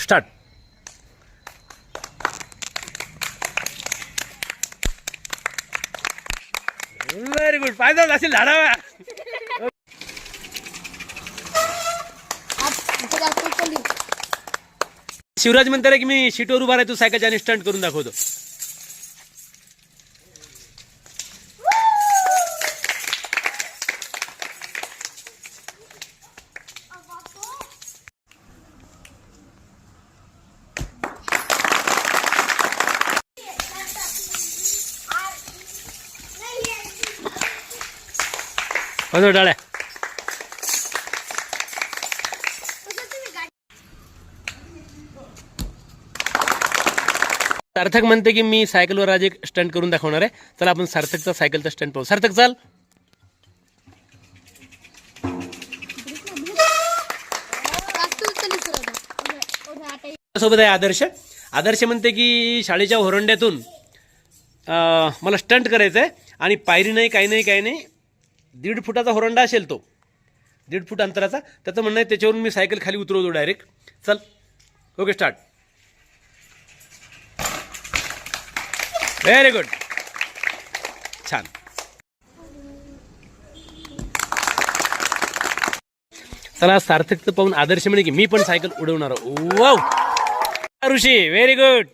Start. Very good. फायदा असेल झाडावा. शिवराज म्हणते की मी शीटवर उभा राहतो सायकलच्या आणि स्टंट करून दाखवतो. डाळ्या. सार्थक म्हणते की मी सायकलवर आज एक स्टंट करून दाखवणार आहे. चला आपण सार्थकचा सायकलचा स्टंट पाहू. सार्थक चाल. सोबत आहे आदर्श. आदर्श म्हणते की शाळेच्या होरंड्यातून मला स्टंट करायचं आहे आणि पायरी नाही काही नाही काही नाही 1.5 फुटाचा होरंडा असेल तो 1.5 फूट अंतराचा. त्याचं म्हणणं आहे त्याच्यावरून मी सायकल खाली उतरवतो डायरेक्ट. चल. Okay start. Very good. छान. चला सार्थकचं पाहून आदर्श म्हणे की मी पण सायकल उडवणार. वाव ऋषी. Very good.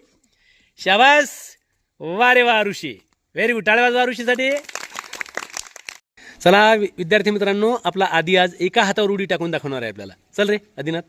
शाबास. वा रे वा ऋषी. Very good. टाळ्या वाजवा ऋषीसाठी. चला विद्यार्थी मित्रांनो, आपला आदी आज एका हातावर उडी टाकून दाखवणार आहे आपल्याला. चल रे आदिनाथ.